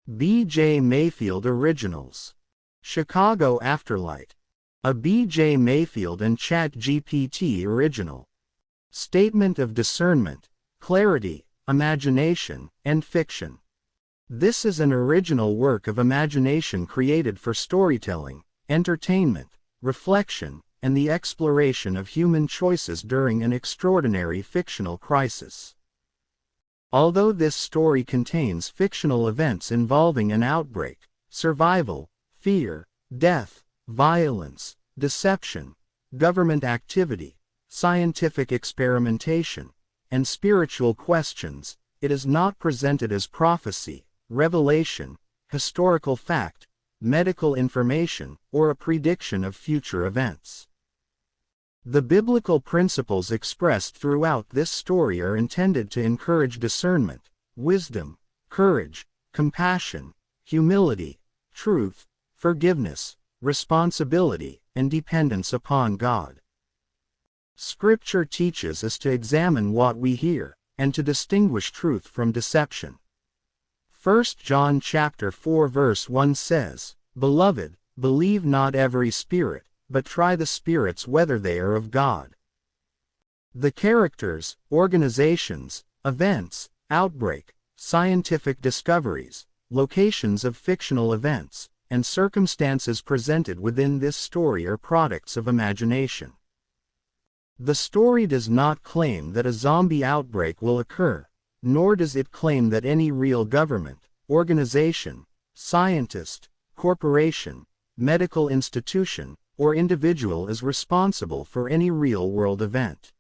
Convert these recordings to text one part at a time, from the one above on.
B. J. Mayfield Originals. Chicago Afterlight. A B. J. Mayfield and Chatgpt original. Statement of discernment, clarity, imagination, and fiction. This is an original work of imagination created for storytelling, entertainment, reflection, and the exploration of human choices during an extraordinary fictional crisis. Although this story contains fictional events involving an outbreak, survival, fear, death, violence, deception, government activity, scientific experimentation, and spiritual questions, it is not presented as prophecy, revelation, historical fact, medical information, or a prediction of future events. The biblical principles expressed throughout this story are intended to encourage discernment, wisdom, courage, compassion, humility, truth, forgiveness, responsibility, and dependence upon God. Scripture teaches us to examine what we hear, and to distinguish truth from deception. 1 John chapter 4 verse 1 says, "Beloved, believe not every spirit, but try the spirits whether they are of God." The characters, organizations, events, outbreak, scientific discoveries, locations of fictional events, and circumstances presented within this story are products of imagination. The story does not claim that a zombie outbreak will occur, nor does it claim that any real government, organization, scientist, corporation, medical institution, or individual is responsible for any real-world event.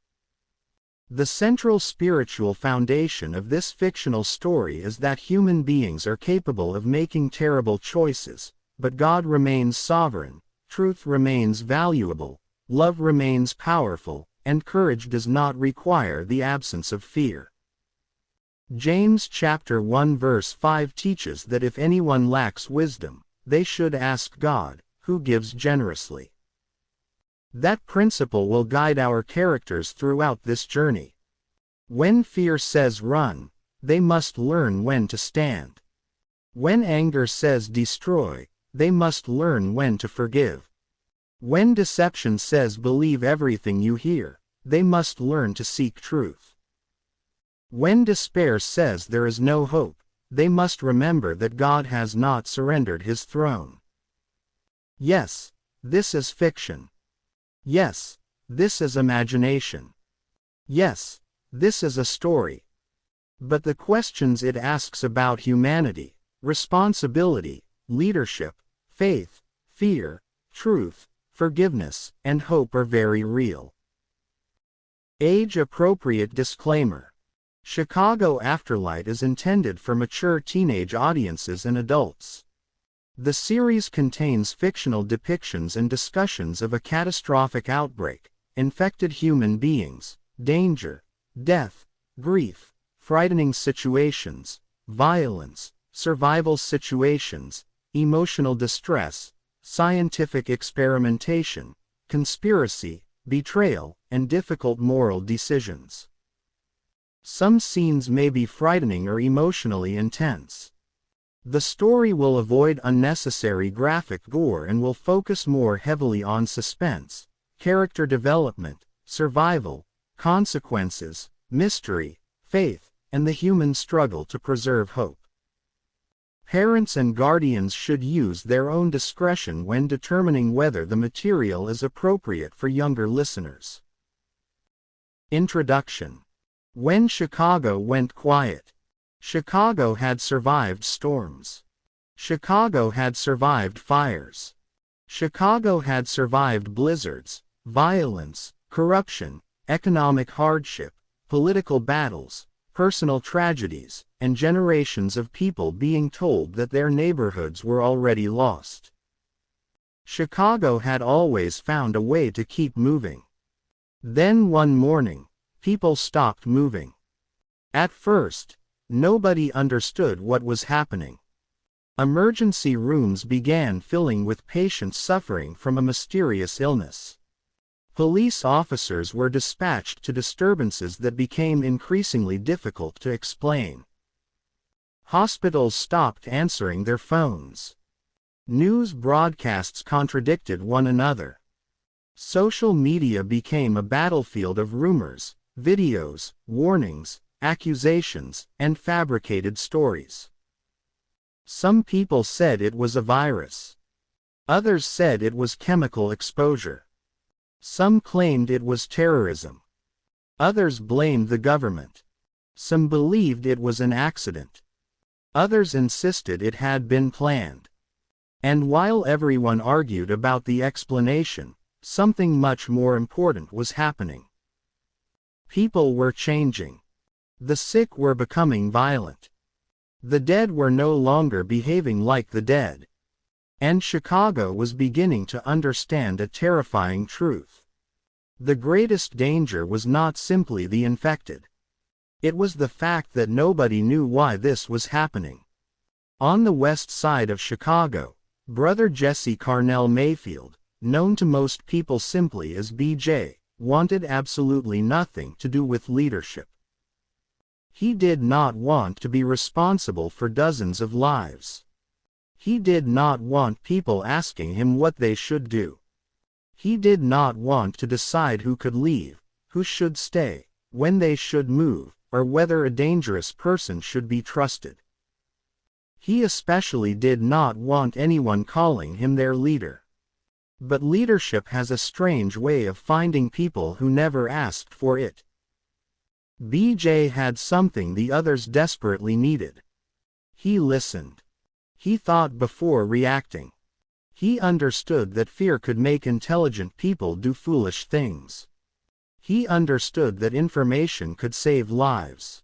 The central spiritual foundation of this fictional story is that human beings are capable of making terrible choices, but God remains sovereign, truth remains valuable, love remains powerful, and courage does not require the absence of fear. James chapter 1 verse 5 teaches that if anyone lacks wisdom, they should ask God, who gives generously. That principle will guide our characters throughout this journey. When fear says run, they must learn when to stand. When anger says destroy, they must learn when to forgive. When deception says believe everything you hear, they must learn to seek truth. When despair says there is no hope, they must remember that God has not surrendered his throne. Yes, this is fiction. Yes, this is imagination. Yes, this is a story. But the questions it asks about humanity, responsibility, leadership, faith, fear, truth, forgiveness, and hope are very real. Age-appropriate disclaimer. Chicago Afterlight is intended for mature teenage audiences and adults. The series contains fictional depictions and discussions of a catastrophic outbreak, infected human beings, danger, death, grief, frightening situations, violence, survival situations, emotional distress, scientific experimentation, conspiracy, betrayal, and difficult moral decisions. Some scenes may be frightening or emotionally intense. The story will avoid unnecessary graphic gore and will focus more heavily on suspense, character development, survival, consequences, mystery, faith, and the human struggle to preserve hope. Parents and guardians should use their own discretion when determining whether the material is appropriate for younger listeners. Introduction. When Chicago went quiet. Chicago had survived storms. Chicago had survived fires. Chicago had survived blizzards, violence, corruption, economic hardship, political battles, personal tragedies, and generations of people being told that their neighborhoods were already lost. Chicago had always found a way to keep moving. Then one morning, people stopped moving. At first, nobody understood what was happening. Emergency rooms began filling with patients suffering from a mysterious illness. Police officers were dispatched to disturbances that became increasingly difficult to explain. Hospitals stopped answering their phones. News broadcasts contradicted one another. Social media became a battlefield of rumors, videos, warnings, accusations, and fabricated stories. Some people said it was a virus. Others said it was chemical exposure. Some claimed it was terrorism. Others blamed the government. Some believed it was an accident. Others insisted it had been planned. And while everyone argued about the explanation, something much more important was happening. People were changing. The sick were becoming violent. The dead were no longer behaving like the dead. And Chicago was beginning to understand a terrifying truth. The greatest danger was not simply the infected. It was the fact that nobody knew why this was happening. On the west side of Chicago, Brother Jesse Carnell Mayfield, known to most people simply as BJ, wanted absolutely nothing to do with leadership. He did not want to be responsible for dozens of lives. He did not want people asking him what they should do. He did not want to decide who could leave, who should stay, when they should move, or whether a dangerous person should be trusted. He especially did not want anyone calling him their leader. But leadership has a strange way of finding people who never asked for it. BJ had something the others desperately needed. He listened. He thought before reacting. He understood that fear could make intelligent people do foolish things. He understood that information could save lives.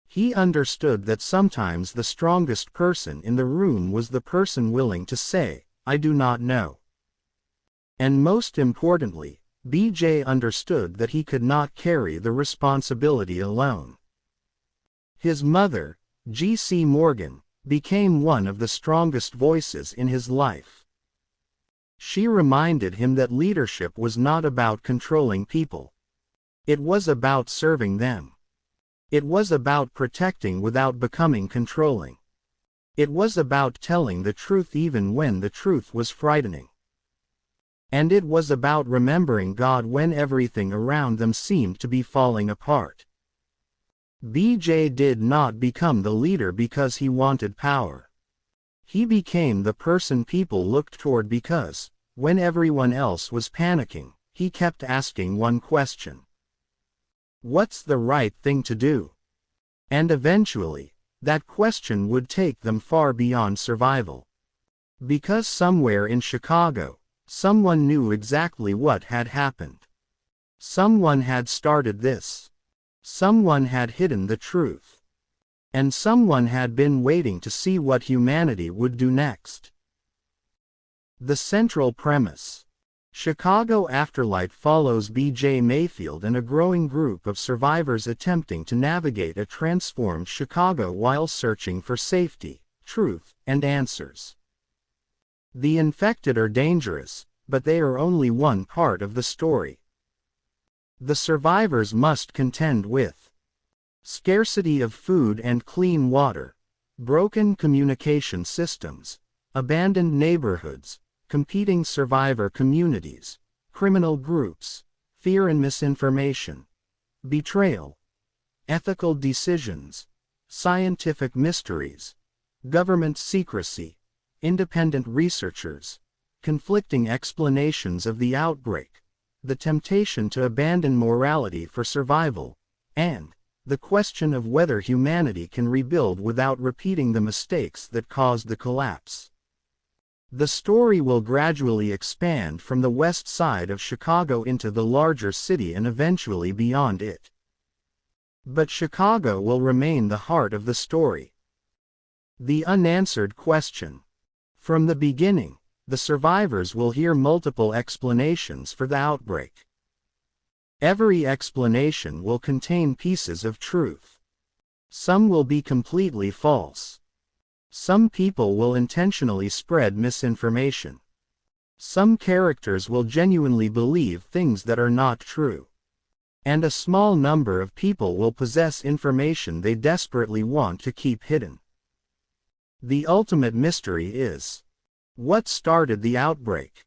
He understood that sometimes the strongest person in the room was the person willing to say, "I do not know." And most importantly, BJ understood that he could not carry the responsibility alone. His mother, G.C. Morgan, became one of the strongest voices in his life. She reminded him that leadership was not about controlling people. It was about serving them. It was about protecting without becoming controlling. It was about telling the truth even when the truth was frightening. And it was about remembering God when everything around them seemed to be falling apart. BJ did not become the leader because he wanted power. He became the person people looked toward because, when everyone else was panicking, he kept asking one question. What's the right thing to do? And eventually, that question would take them far beyond survival. Because somewhere in Chicago, someone knew exactly what had happened. Someone had started this. Someone had hidden the truth. And someone had been waiting to see what humanity would do next. The central premise. Chicago Afterlight follows B.J. Mayfield and a growing group of survivors attempting to navigate a transformed Chicago while searching for safety, truth, and answers. The infected are dangerous, but they are only one part of the story. The survivors must contend with scarcity of food and clean water, broken communication systems, abandoned neighborhoods, competing survivor communities, criminal groups, fear and misinformation, betrayal, ethical decisions, scientific mysteries, government secrecy, independent researchers, conflicting explanations of the outbreak, the temptation to abandon morality for survival, and the question of whether humanity can rebuild without repeating the mistakes that caused the collapse. The story will gradually expand from the west side of Chicago into the larger city and eventually beyond it. But Chicago will remain the heart of the story. The unanswered question. From the beginning, the survivors will hear multiple explanations for the outbreak. Every explanation will contain pieces of truth. Some will be completely false. Some people will intentionally spread misinformation. Some characters will genuinely believe things that are not true. And a small number of people will possess information they desperately want to keep hidden. The ultimate mystery is: what started the outbreak?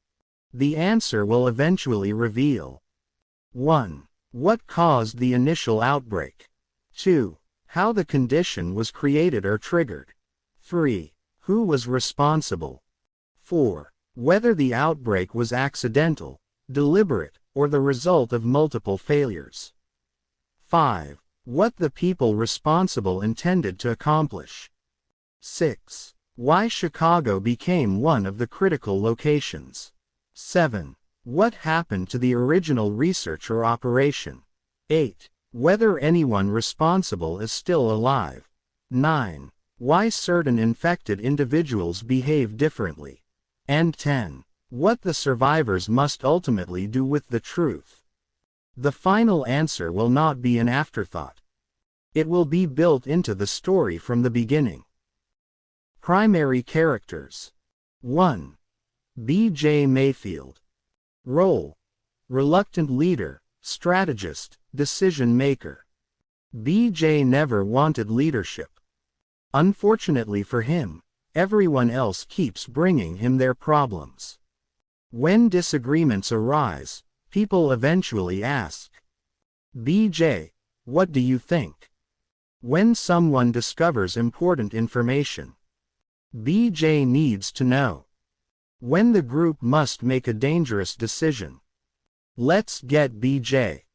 The answer will eventually reveal. 1. What caused the initial outbreak? 2. How the condition was created or triggered. 3. Who was responsible? 4. Whether the outbreak was accidental, deliberate, or the result of multiple failures. 5. What the people responsible intended to accomplish. 6. Why Chicago became one of the critical locations. 7. What happened to the original research or operation. 8. Whether anyone responsible is still alive. 9. Why certain infected individuals behave differently. And 10. What the survivors must ultimately do with the truth. The final answer will not be an afterthought. It will be built into the story from the beginning. Primary characters. 1. B.J. Mayfield. Role: reluctant leader, strategist, decision maker. B.J. never wanted leadership. Unfortunately for him, everyone else keeps bringing him their problems. When disagreements arise, people eventually ask, "B.J., what do you think?" When someone discovers important information, B.J. needs to know. When the group must make a dangerous decision, let's get B.J.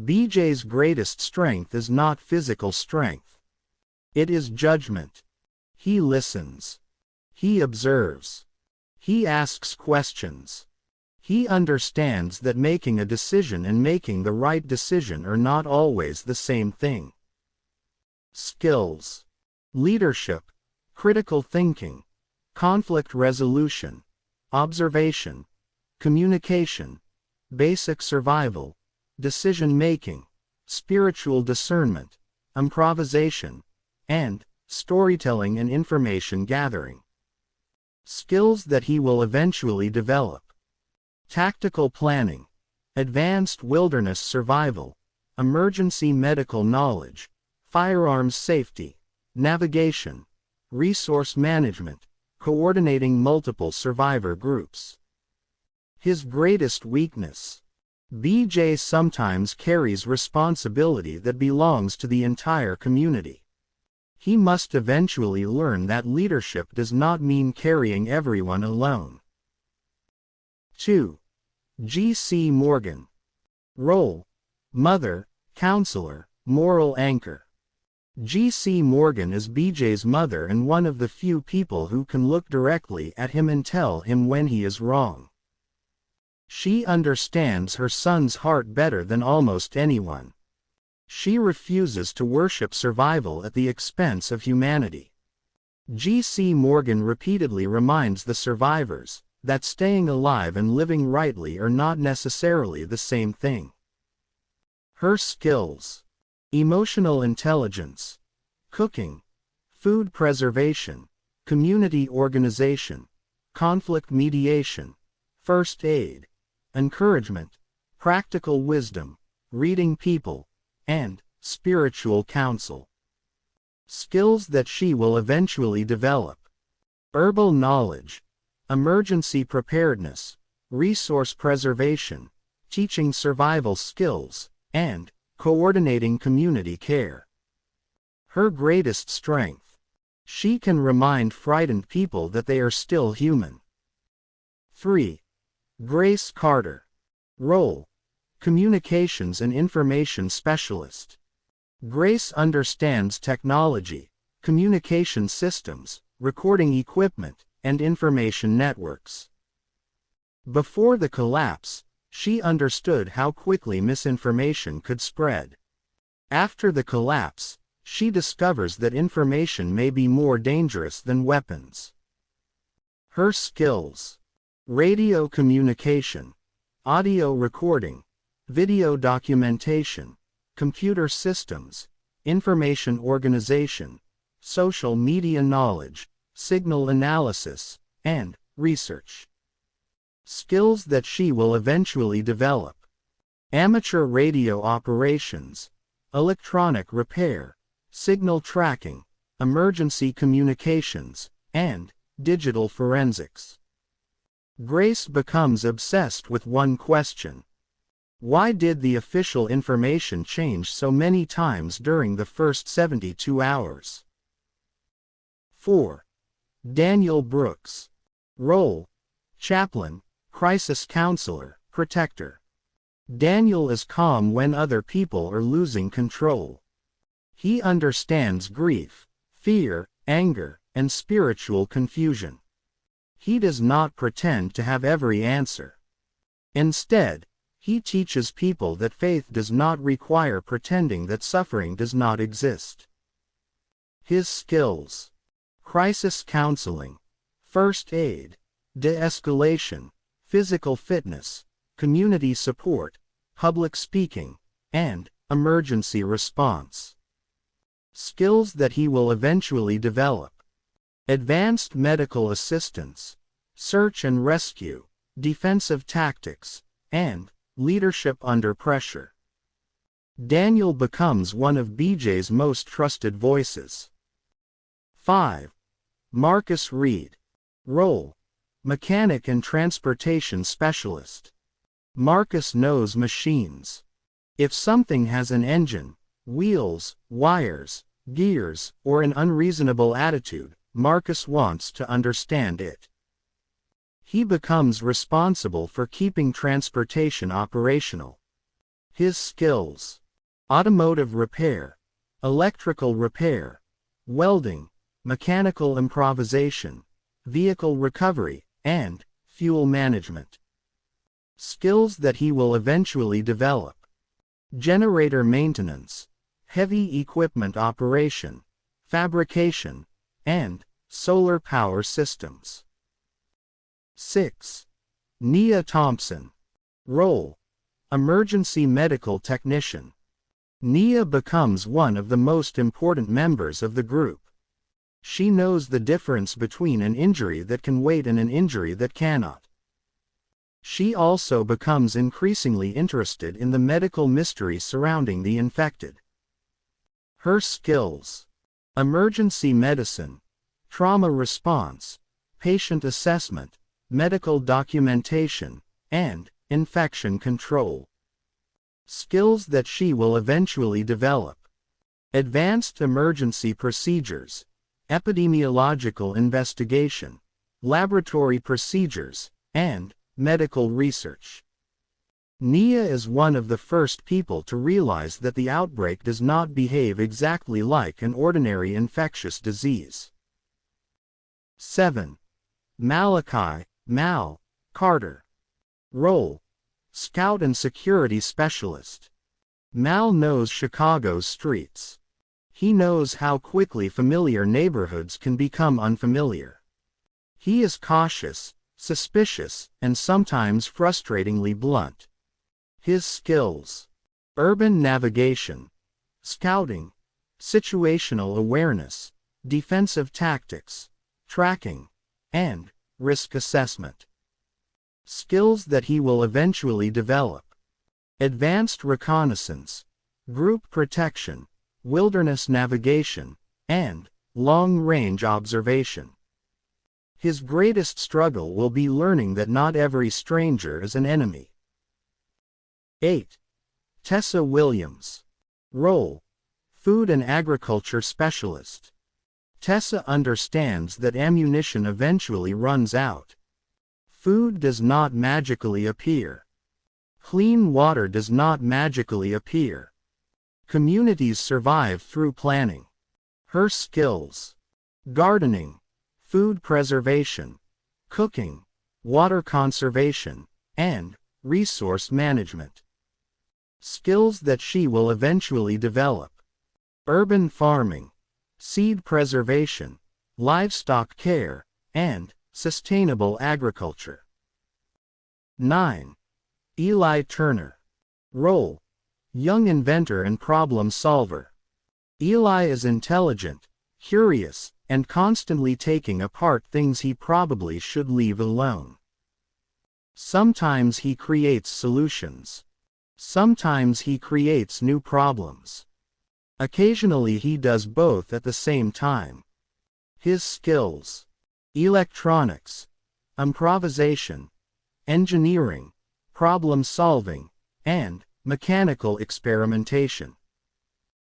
B.J.'s greatest strength is not physical strength. It is judgment. He listens. He observes. He asks questions. He understands that making a decision and making the right decision are not always the same thing. Skills: leadership, critical thinking, conflict resolution, observation, communication, basic survival, decision-making, spiritual discernment, improvisation, and storytelling and information gathering. Skills that he will eventually develop: tactical planning, advanced wilderness survival, emergency medical knowledge, firearms safety, navigation, resource management, coordinating multiple survivor groups. His greatest weakness: B.J. sometimes carries responsibility that belongs to the entire community. He must eventually learn that leadership does not mean carrying everyone alone. 2. G.C. Morgan. Role: mother, counselor, moral anchor. G.C. Morgan is B.J.'s mother and one of the few people who can look directly at him and tell him when he is wrong. She understands her son's heart better than almost anyone. She refuses to worship survival at the expense of humanity. G.C. Morgan repeatedly reminds the survivors that staying alive and living rightly are not necessarily the same thing. Her skills: emotional intelligence, cooking, food preservation, community organization, conflict mediation, first aid, encouragement, practical wisdom, reading people, and spiritual counsel. Skills that she will eventually develop: herbal knowledge, emergency preparedness, resource preservation, teaching survival skills, and coordinating community care. Her greatest strength: she can remind frightened people that they are still human. 3. Grace Carter. Role: communications and information specialist. Grace understands technology, communication systems, recording equipment, and information networks. Before the collapse, she understood how quickly misinformation could spread. After the collapse, she discovers that information may be more dangerous than weapons. Her skills: radio communication, audio recording, video documentation, computer systems, information organization, social media knowledge, signal analysis, and research. Skills that she will eventually develop: amateur radio operations, electronic repair, signal tracking, emergency communications, and digital forensics. Grace becomes obsessed with one question. Why did the official information change so many times during the first 72 hours? 4. Daniel Brooks. Role: chaplain, crisis counselor, protector. Daniel is calm when other people are losing control. He understands grief, fear, anger, and spiritual confusion. He does not pretend to have every answer. Instead, he teaches people that faith does not require pretending that suffering does not exist. His skills: crisis counseling, first aid, de-escalation, physical fitness, community support, public speaking, and emergency response. Skills that he will eventually develop: advanced medical assistance, search and rescue, defensive tactics, and leadership under pressure. Daniel becomes one of BJ's most trusted voices. 5. Marcus Reed. Role: mechanic and transportation specialist. Marcus knows machines. If something has an engine, wheels, wires, gears, or an unreasonable attitude, Marcus wants to understand it. He becomes responsible for keeping transportation operational. His skills: automotive repair, electrical repair, welding, mechanical improvisation, vehicle recovery, and fuel management. Skills that he will eventually develop: generator maintenance, heavy equipment operation, fabrication, and solar power systems. 6. Nia Thompson. Role: emergency medical technician. Nia becomes one of the most important members of the group. She knows the difference between an injury that can wait and an injury that cannot. She also becomes increasingly interested in the medical mystery surrounding the infected. Her skills: emergency medicine, trauma response, patient assessment, medical documentation, and infection control. Skills that she will eventually develop: advanced emergency procedures, epidemiological investigation, laboratory procedures, and medical research. Nia is one of the first people to realize that the outbreak does not behave exactly like an ordinary infectious disease. 7. Malachi Mal Carter. Role: scout and security specialist. Mal knows Chicago's streets. He knows how quickly familiar neighborhoods can become unfamiliar. He is cautious, suspicious, and sometimes frustratingly blunt. His skills: urban navigation, scouting, situational awareness, defensive tactics, tracking, and risk assessment. Skills that he will eventually develop: advanced reconnaissance, group protection, wilderness navigation, and long-range observation. His greatest struggle will be learning that not every stranger is an enemy. 8. Tessa Williams. Role: food and agriculture specialist. Tessa understands that ammunition eventually runs out. Food does not magically appear. Clean water does not magically appear. Communities survive through planning. Her skills: gardening, food preservation, cooking, water conservation, and resource management. Skills that she will eventually develop: urban farming, seed preservation, livestock care, and sustainable agriculture. 9. Eli Turner. Role: young inventor and problem solver. Eli is intelligent, curious, and constantly taking apart things he probably should leave alone. Sometimes he creates solutions. Sometimes he creates new problems. Occasionally he does both at the same time. His skills: electronics, improvisation, engineering, problem solving, and mechanical experimentation.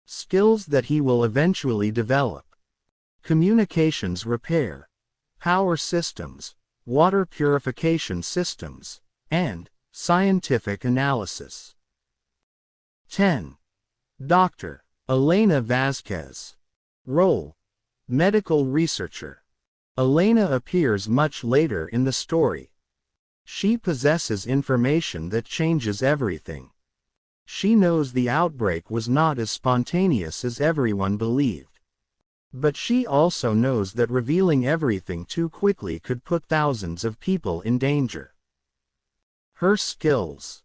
Skills that he will eventually develop: communications repair, power systems, water purification systems, and scientific analysis. 10. Dr. Elena Vasquez. Role: medical researcher. Elena appears much later in the story. She possesses information that changes everything. She knows the outbreak was not as spontaneous as everyone believed. But she also knows that revealing everything too quickly could put thousands of people in danger. Her skills: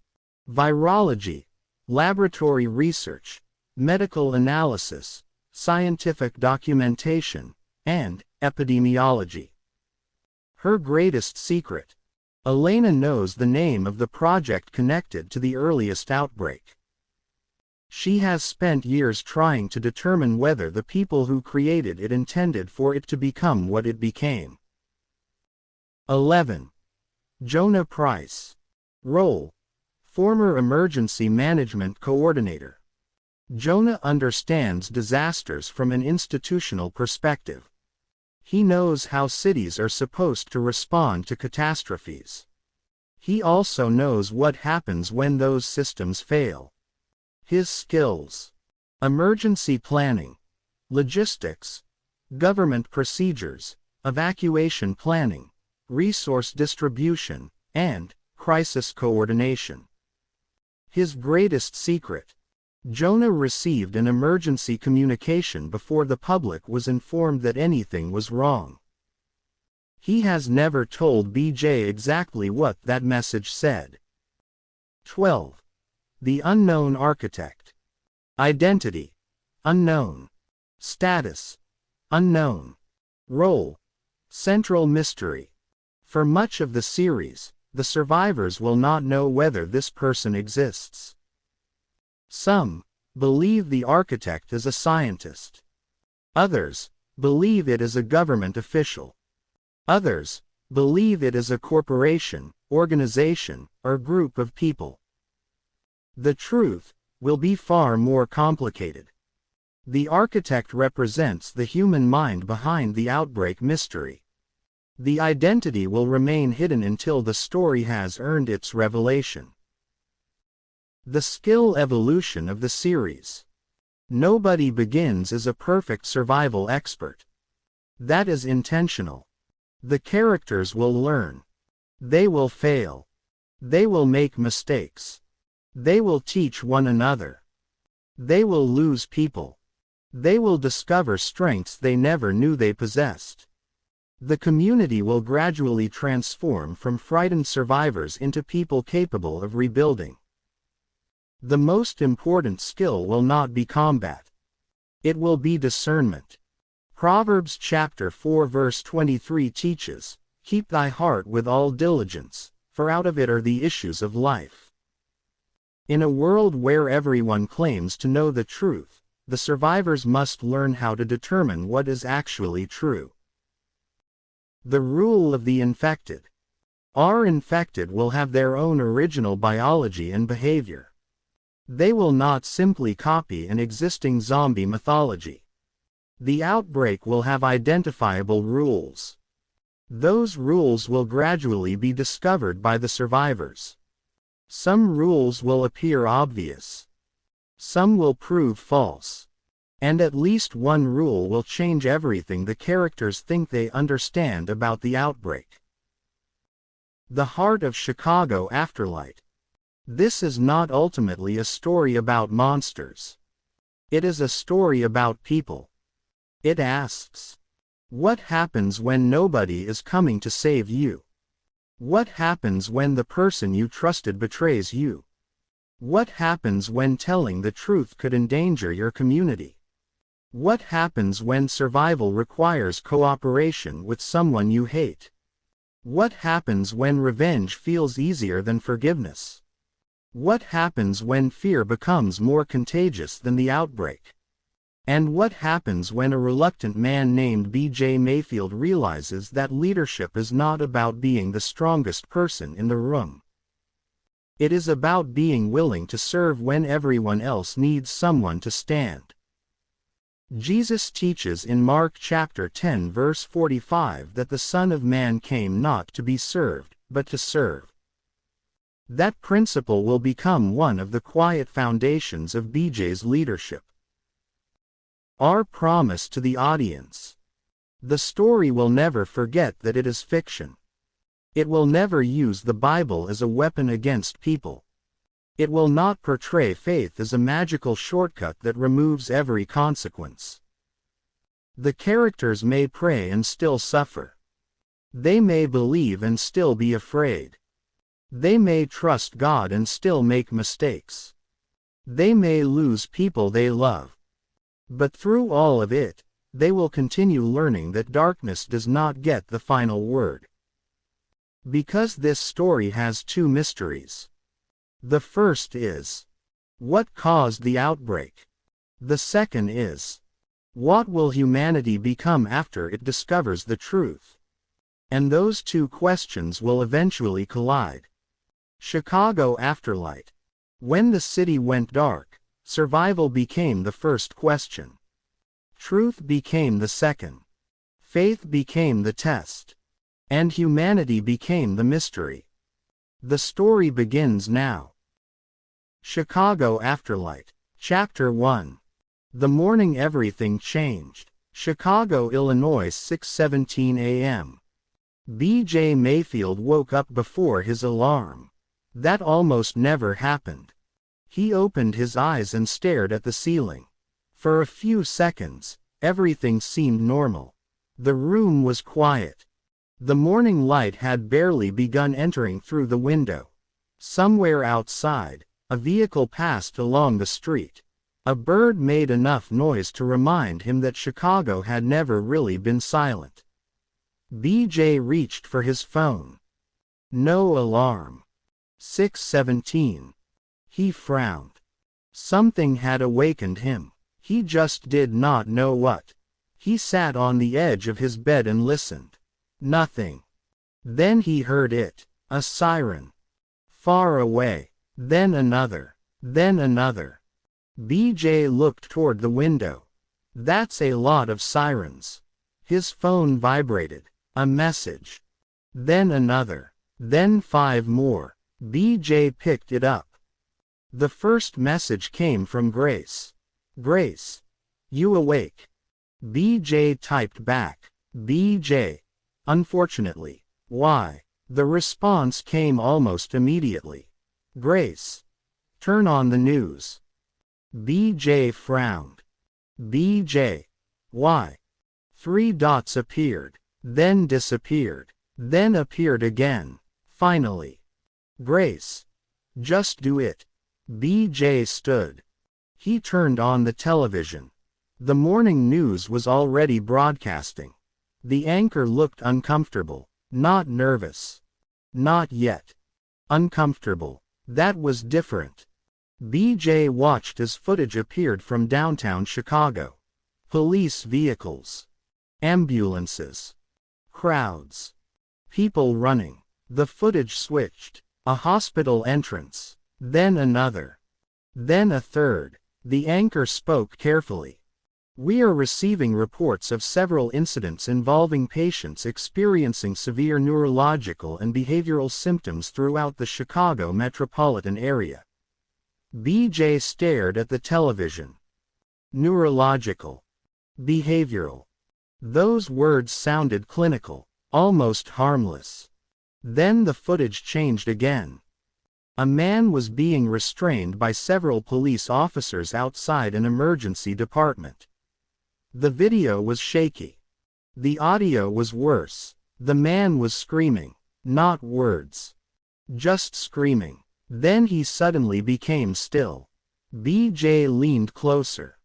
virology, laboratory research, medical analysis, scientific documentation, and epidemiology. Her greatest secret: Elena knows the name of the project connected to the earliest outbreak. She has spent years trying to determine whether the people who created it intended for it to become what it became. 11. Jonah Price. Role: former emergency management coordinator. Jonah understands disasters from an institutional perspective. He knows how cities are supposed to respond to catastrophes. He also knows what happens when those systems fail. His skills: emergency planning, logistics, government procedures, evacuation planning, resource distribution, and crisis coordination. His greatest secret: Jonah received an emergency communication before the public was informed that anything was wrong. He has never told BJ exactly what that message said. 12. The unknown architect. Identity: unknown. Status: unknown. Role: central mystery. For much of the series, the survivors will not know whether this person exists. Some believe the architect is a scientist. Others believe it is a government official. Others believe it is a corporation, organization, or group of people. The truth will be far more complicated. The architect represents the human mind behind the outbreak mystery. The identity will remain hidden until the story has earned its revelation. The skill evolution of the series. Nobody begins as a perfect survival expert. That is intentional. The characters will learn. They will fail. They will make mistakes. They will teach one another. They will lose people. They will discover strengths they never knew they possessed. The community will gradually transform from frightened survivors into people capable of rebuilding. The most important skill will not be combat. It will be discernment. Proverbs chapter 4 verse 23 teaches, "Keep thy heart with all diligence, for out of it are the issues of life." In a world where everyone claims to know the truth, the survivors must learn how to determine what is actually true. The rule of the infected. Our infected will have their own original biology and behavior. They will not simply copy an existing zombie mythology. The outbreak will have identifiable rules. Those rules will gradually be discovered by the survivors. Some rules will appear obvious. Some will prove false. And at least one rule will change everything the characters think they understand about the outbreak. The heart of Chicago Afterlight. This is not ultimately a story about monsters. It is a story about people. It asks, what happens when nobody is coming to save you? What happens when the person you trusted betrays you? What happens when telling the truth could endanger your community? What happens when survival requires cooperation with someone you hate? What happens when revenge feels easier than forgiveness? What happens when fear becomes more contagious than the outbreak? And what happens when a reluctant man named B.J. Mayfield realizes that leadership is not about being the strongest person in the room? It is about being willing to serve when everyone else needs someone to stand. Jesus teaches in Mark chapter 10 verse 45 that the Son of Man came not to be served, but to serve. That principle will become one of the quiet foundations of BJ's leadership. Our promise to the audience. The story will never forget that it is fiction. It will never use the Bible as a weapon against people. It will not portray faith as a magical shortcut that removes every consequence. The characters may pray and still suffer. They may believe and still be afraid. They may trust God and still make mistakes. They may lose people they love. But through all of it, they will continue learning that darkness does not get the final word. Because this story has two mysteries. The first is, what caused the outbreak? The second is, what will humanity become after it discovers the truth? And those two questions will eventually collide. Chicago Afterlight. When the city went dark, survival became the first question. Truth became the second. Faith became the test. And humanity became the mystery. The story begins now. Chicago Afterlight. Chapter 1. The morning everything changed. Chicago, Illinois, 6:17 a.m. B.J. Mayfield woke up before his alarm. That almost never happened. He opened his eyes and stared at the ceiling. For a few seconds, everything seemed normal. The room was quiet. The morning light had barely begun entering through the window. Somewhere outside, a vehicle passed along the street. A bird made enough noise to remind him that Chicago had never really been silent. B.J. reached for his phone. No alarm. 6:17. He frowned. Something had awakened him. He just did not know what. He sat on the edge of his bed and listened. Nothing. Then he heard it. A siren. Far away. Then another. Then another. B.J. looked toward the window. That's a lot of sirens. His phone vibrated. A message. Then another. Then 5 more. B.J. picked it up. The first message came from Grace. Grace. You awake? B.J. typed back. B.J. Unfortunately. Why? The response came almost immediately. Grace. Turn on the news. B.J. frowned. B.J. Why? 3 dots appeared, then disappeared, then appeared again. Finally. Grace. Just do it. B.J. stood. He turned on the television. The morning news was already broadcasting. The anchor looked uncomfortable, not nervous. Not yet. Uncomfortable. That was different. B.J. watched as footage appeared from downtown Chicago. Police vehicles. Ambulances. Crowds. People running. The footage switched. A hospital entrance. Then another. Then a third. The anchor spoke carefully. We are receiving reports of several incidents involving patients experiencing severe neurological and behavioral symptoms throughout the Chicago metropolitan area. B.J. stared at the television. Neurological. Behavioral. Those words sounded clinical, almost harmless. Then the footage changed again. A man was being restrained by several police officers outside an emergency department. The video was shaky. The audio was worse. The man was screaming. Not words. Just screaming. Then he suddenly became still. B.J. leaned closer.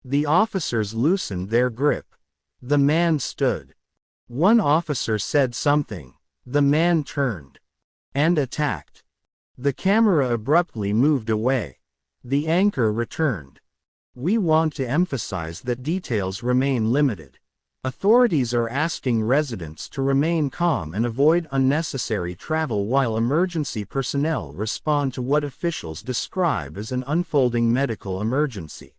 The officers loosened their grip. The man stood. One officer said something. The man turned. And attacked. The camera abruptly moved away. The anchor returned. We want to emphasize that details remain limited. Authorities are asking residents to remain calm and avoid unnecessary travel while emergency personnel respond to what officials describe as an unfolding medical emergency.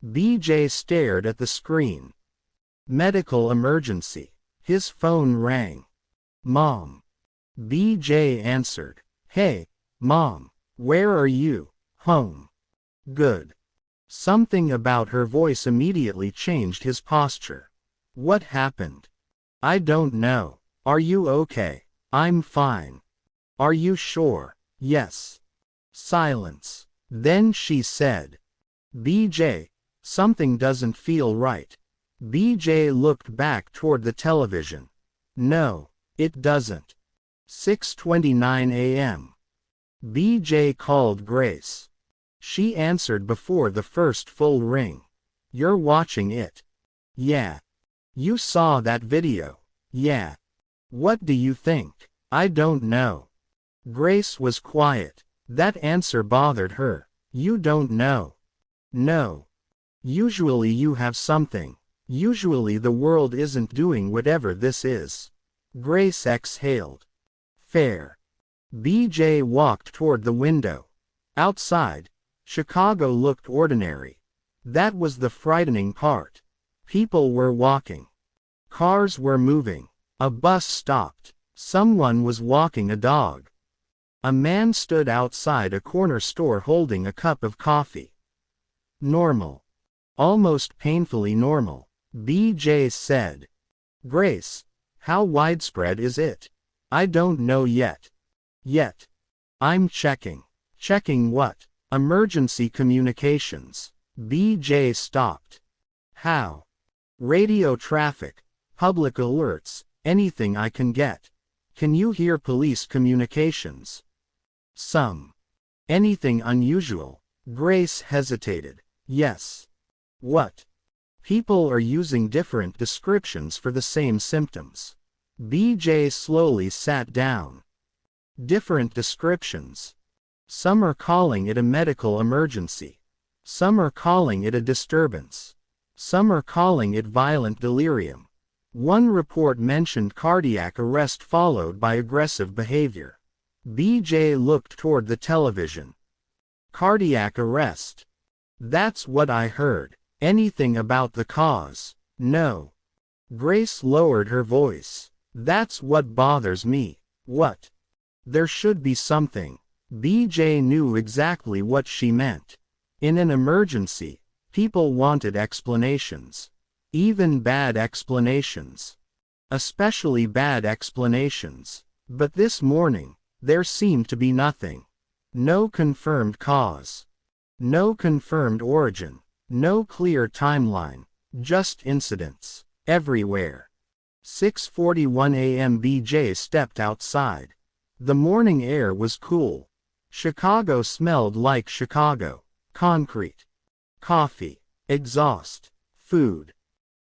BJ stared at the screen. Medical emergency. His phone rang. Mom. BJ answered. Hey, Mom. Where are you? Home. Good. Something about her voice immediately changed his posture. What happened? I don't know. Are you okay? I'm fine. Are you sure? Yes. Silence. Then she said, BJ, something doesn't feel right. BJ looked back toward the television. No, it doesn't. 6:29 a.m. BJ called Grace. She answered before the first full ring. You're watching it? Yeah. You saw that video? Yeah. What do you think? I don't know. Grace was quiet. That answer bothered her. You don't know. No. Usually you have something. Usually the world isn't doing whatever this is. Grace exhaled. Fair. BJ walked toward the window. Outside, Chicago looked ordinary. That was the frightening part. People were walking. Cars were moving. A bus stopped. Someone was walking a dog. A man stood outside a corner store holding a cup of coffee. Normal. Almost painfully normal, BJ said. Grace, how widespread is it? I don't know yet. Yet. I'm checking. Checking what? Emergency communications. BJ stopped. How? Radio traffic, public alerts, anything I can get. Can you hear police communications? Some. Anything unusual? Grace hesitated. Yes. What? People are using different descriptions for the same symptoms. BJ slowly sat down. Different descriptions. Some are calling it a medical emergency. Some are calling it a disturbance. Some are calling it violent delirium. One report mentioned cardiac arrest followed by aggressive behavior. BJ looked toward the television. Cardiac arrest. That's what I heard. Anything about the cause? No. Grace lowered her voice. That's what bothers me. What? There should be something. BJ knew exactly what she meant. In an emergency, people wanted explanations. Even bad explanations. Especially bad explanations. But this morning, there seemed to be nothing. No confirmed cause. No confirmed origin. No clear timeline. Just incidents. Everywhere. 6:41 a.m. BJ stepped outside. The morning air was cool. Chicago smelled like Chicago. Concrete. Coffee. Exhaust. Food.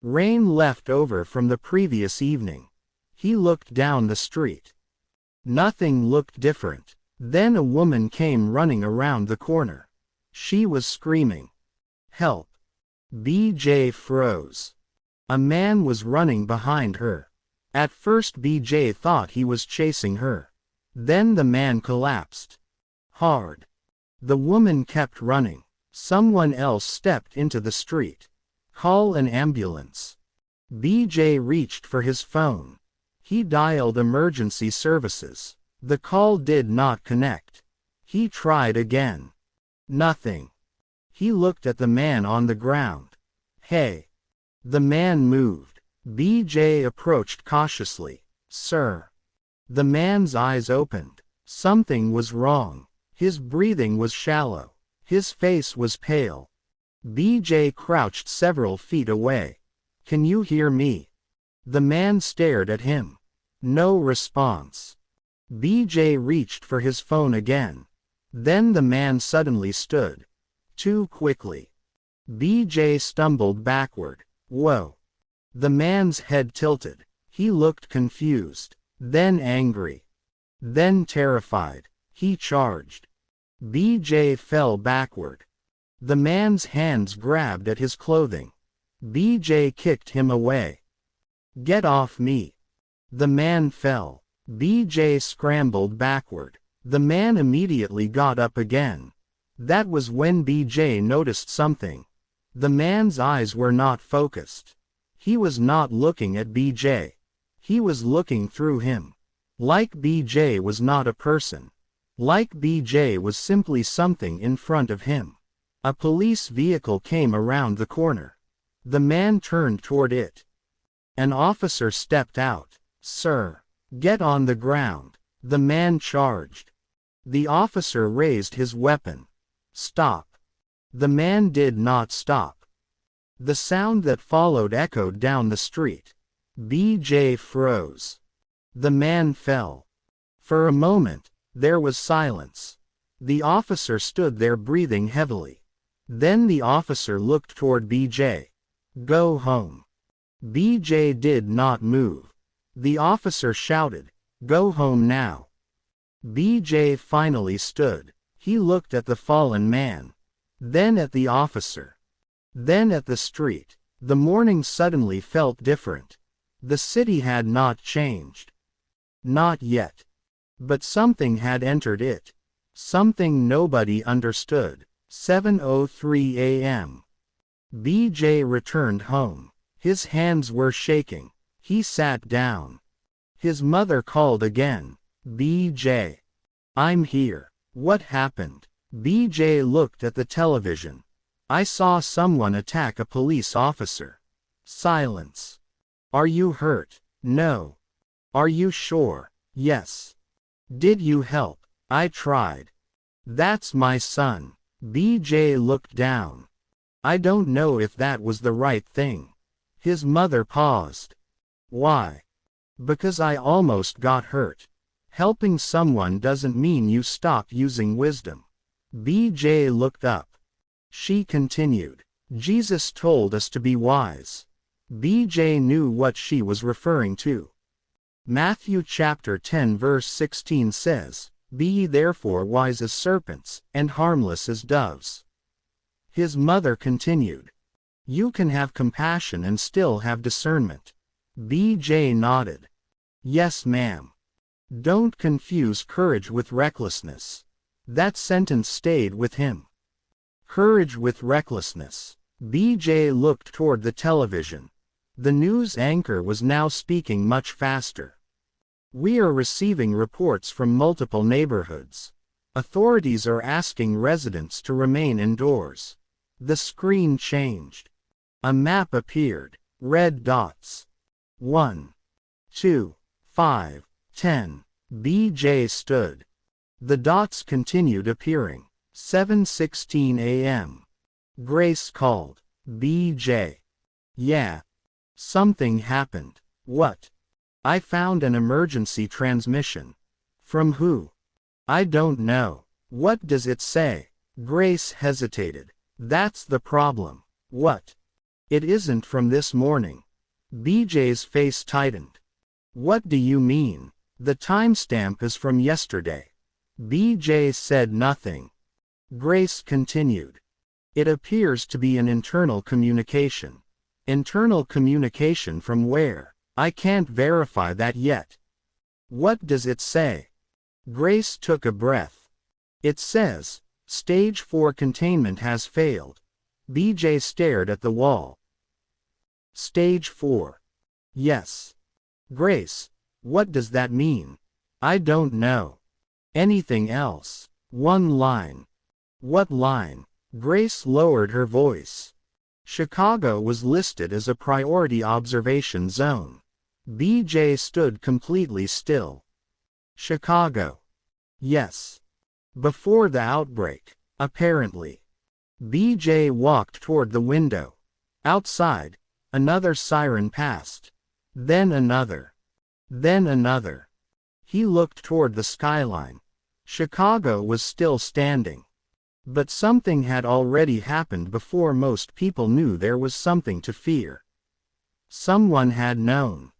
Rain left over from the previous evening. He looked down the street. Nothing looked different. Then a woman came running around the corner. She was screaming. Help. BJ froze. A man was running behind her. At first BJ thought he was chasing her. Then the man collapsed. Hard. The woman kept running. Someone else stepped into the street. Call an ambulance. BJ reached for his phone. He dialed emergency services. The call did not connect. He tried again. Nothing. He looked at the man on the ground. Hey. The man moved. BJ approached cautiously. Sir. The man's eyes opened. Something was wrong. His breathing was shallow. His face was pale. BJ crouched several feet away. Can you hear me? The man stared at him. No response. BJ reached for his phone again. Then the man suddenly stood. Too quickly. BJ stumbled backward. Whoa. The man's head tilted. He looked confused. Then angry. Then terrified. He charged. BJ fell backward. The man's hands grabbed at his clothing. BJ kicked him away. Get off me. The man fell. BJ scrambled backward. The man immediately got up again. That was when BJ noticed something. The man's eyes were not focused. He was not looking at BJ. He was looking through him. Like BJ was not a person. Like BJ was simply something in front of him. A police vehicle came around the corner. The man turned toward it. An officer stepped out. Sir, get on the ground. The man charged. The officer raised his weapon. Stop. The man did not stop. The sound that followed echoed down the street. BJ froze. The man fell. For a moment, there was silence. The officer stood there breathing heavily. Then the officer looked toward BJ. Go home. BJ did not move. The officer shouted, Go home now. BJ finally stood. He looked at the fallen man. Then at the officer. Then at the street. The morning suddenly felt different. The city had not changed. Not yet. But something had entered it. Something nobody understood. 7:03 a.m. BJ returned home. His hands were shaking. He sat down. His mother called again. BJ. I'm here. What happened? BJ looked at the television. I saw someone attack a police officer. Silence. Are you hurt? No. Are you sure? Yes. Did you help? I tried. That's my son. BJ looked down. I don't know if that was the right thing. His mother paused. Why? Because I almost got hurt. Helping someone doesn't mean you stop using wisdom. BJ looked up. She continued. Jesus told us to be wise. BJ knew what she was referring to. Matthew chapter 10 verse 16 says, Be ye therefore wise as serpents, and harmless as doves. His mother continued. You can have compassion and still have discernment. BJ nodded. Yes, ma'am. Don't confuse courage with recklessness. That sentence stayed with him. Courage with recklessness. BJ looked toward the television. The news anchor was now speaking much faster. We are receiving reports from multiple neighborhoods. Authorities are asking residents to remain indoors. The screen changed. A map appeared. Red dots. 1, 2, 5, 10. BJ stood. The dots continued appearing. 7:16 a.m. Grace called. BJ. Yeah. Something happened. What? I found an emergency transmission. From who? I don't know. What does it say? Grace hesitated. That's the problem. What? It isn't from this morning. BJ's face tightened. What do you mean? The timestamp is from yesterday. BJ said nothing. Grace continued. It appears to be an internal communication. Internal communication from where? I can't verify that yet. What does it say? Grace took a breath. It says, Stage 4 containment has failed. BJ stared at the wall. Stage 4. Yes. Grace, what does that mean? I don't know. Anything else? One line. What line? Grace lowered her voice. Chicago was listed as a priority observation zone. BJ stood completely still. Chicago. Yes. Before the outbreak, apparently. BJ walked toward the window. Outside, another siren passed. Then another. Then another. He looked toward the skyline. Chicago was still standing. But something had already happened before most people knew there was something to fear. Someone had known.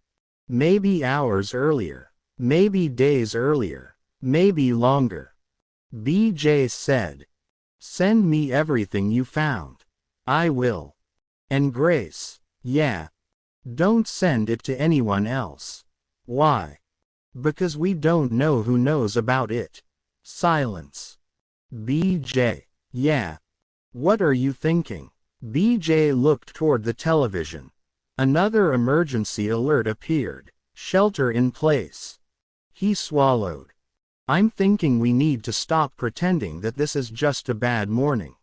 Maybe hours earlier. Maybe days earlier. Maybe longer. BJ said. Send me everything you found. I will. And Grace, yeah. Don't send it to anyone else. Why? Because we don't know who knows about it. Silence. BJ, yeah. What are you thinking? BJ looked toward the television. Another emergency alert appeared. Shelter in place. He swallowed. I'm thinking we need to stop pretending that this is just a bad morning.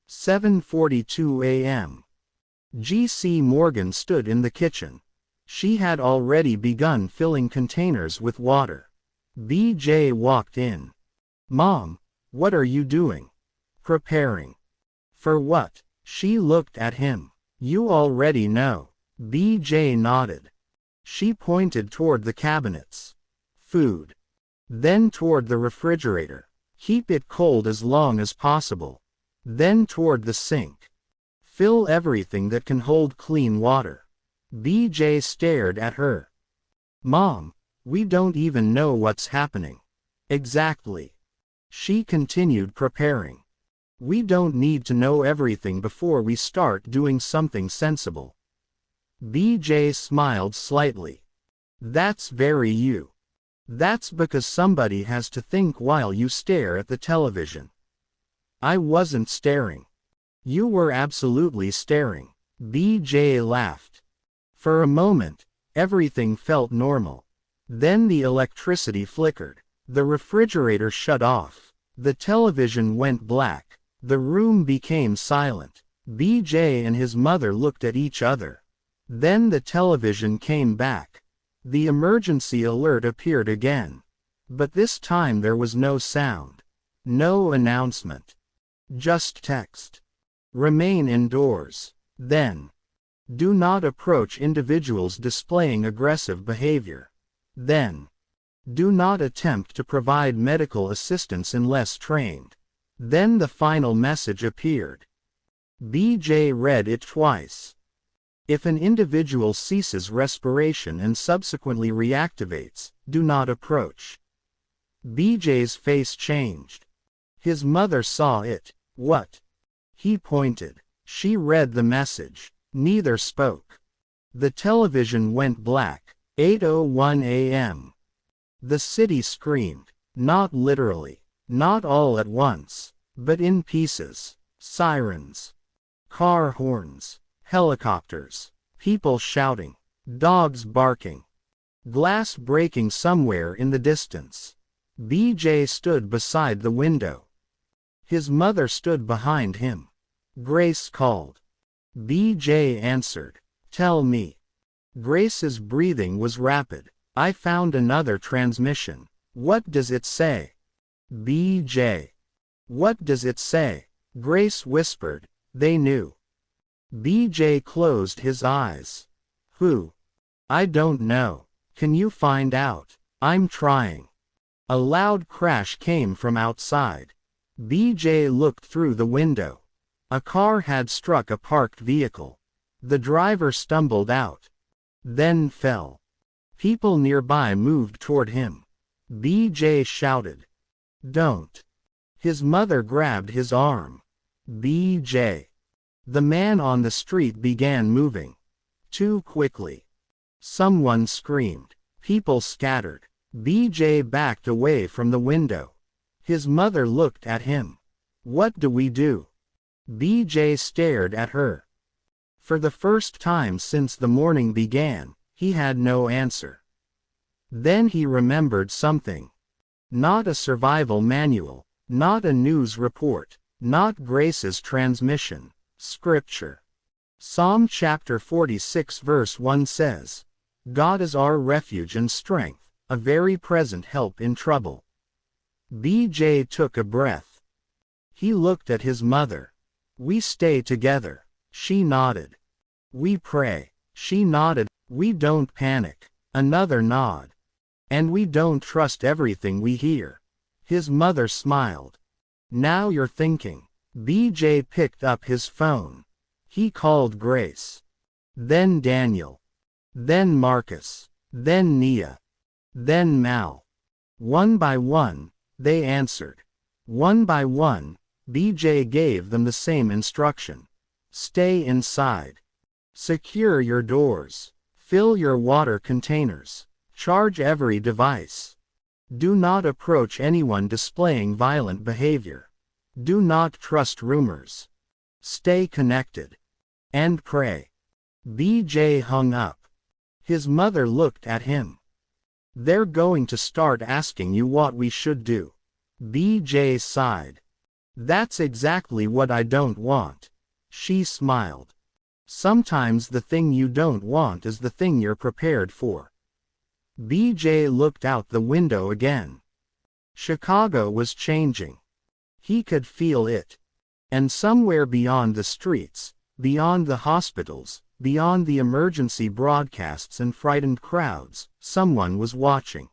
7:42 a.m. G.C. Morgan stood in the kitchen. She had already begun filling containers with water. B.J. walked in. Mom, what are you doing? Preparing. For what? She looked at him. You already know. B.J. nodded. She pointed toward the cabinets. Food. Then toward the refrigerator. Keep it cold as long as possible. Then toward the sink. Fill everything that can hold clean water. BJ stared at her. Mom, we don't even know what's happening. Exactly. She continued preparing. We don't need to know everything before we start doing something sensible. BJ smiled slightly. That's very you. That's because somebody has to think while you stare at the television. I wasn't staring. You were absolutely staring. BJ laughed. For a moment, everything felt normal. Then the electricity flickered. The refrigerator shut off. The television went black. The room became silent. BJ and his mother looked at each other. Then the television came back. The emergency alert appeared again. But this time there was no sound. No announcement. Just text. Remain indoors. Then. Do not approach individuals displaying aggressive behavior. Then. Do not attempt to provide medical assistance unless trained. Then the final message appeared. BJ read it twice. If an individual ceases respiration and subsequently reactivates, do not approach. BJ's face changed. His mother saw it. What? He pointed. She read the message. Neither spoke. The television went black. 8:01 a.m. The city screamed. Not literally. Not all at once. But in pieces. Sirens. Car horns. Helicopters. People shouting. Dogs barking. Glass breaking somewhere in the distance. BJ stood beside the window. His mother stood behind him. Grace called. BJ answered. Tell me. Grace's breathing was rapid. I found another transmission. What does it say? BJ. What does it say? Grace whispered. They knew. BJ closed his eyes. Who? I don't know. Can you find out? I'm trying. A loud crash came from outside. BJ looked through the window. A car had struck a parked vehicle. The driver stumbled out. Then fell. People nearby moved toward him. BJ shouted. Don't. His mother grabbed his arm. BJ. The man on the street began moving. Too quickly. Someone screamed. People scattered. BJ backed away from the window. His mother looked at him. What do we do? BJ stared at her. For the first time since the morning began, he had no answer. Then he remembered something. Not a survival manual, not a news report, not Grace's transmission. Scripture. Psalm chapter 46 verse 1 says, God is our refuge and strength, a very present help in trouble. BJ took a breath. He looked at his mother. We stay together. She nodded. We pray. She nodded. We don't panic. Another nod. And we don't trust everything we hear. His mother smiled. Now you're thinking. BJ picked up his phone. He called Grace. Then Daniel. Then Marcus. Then Nia. Then Mal. One by one, they answered. One by one, BJ gave them the same instruction. Stay inside. Secure your doors. Fill your water containers. Charge every device. Do not approach anyone displaying violent behavior. Do not trust rumors. Stay connected. And pray. BJ hung up. His mother looked at him. They're going to start asking you what we should do. BJ sighed. That's exactly what I don't want. She smiled. Sometimes the thing you don't want is the thing you're prepared for. BJ looked out the window again. Chicago was changing. He could feel it. And somewhere beyond the streets, beyond the hospitals, beyond the emergency broadcasts and frightened crowds, someone was watching.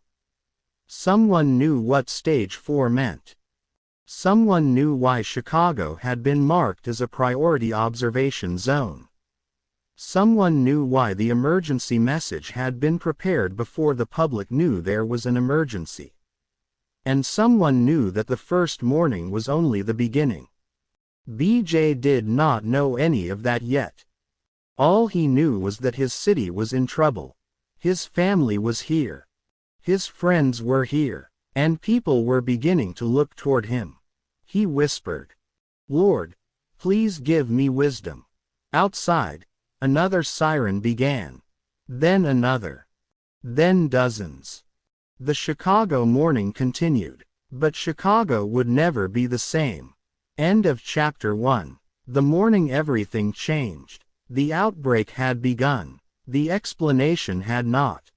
Someone knew what Stage 4 meant. Someone knew why Chicago had been marked as a priority observation zone. Someone knew why the emergency message had been prepared before the public knew there was an emergency. And someone knew that the first morning was only the beginning. BJ did not know any of that yet. All he knew was that his city was in trouble. His family was here. His friends were here. And people were beginning to look toward him. He whispered, "Lord, please give me wisdom." Outside, another siren began. Then another. Then dozens. The Chicago morning continued. But Chicago would never be the same. End of chapter 1. The morning everything changed. The outbreak had begun. The explanation had not.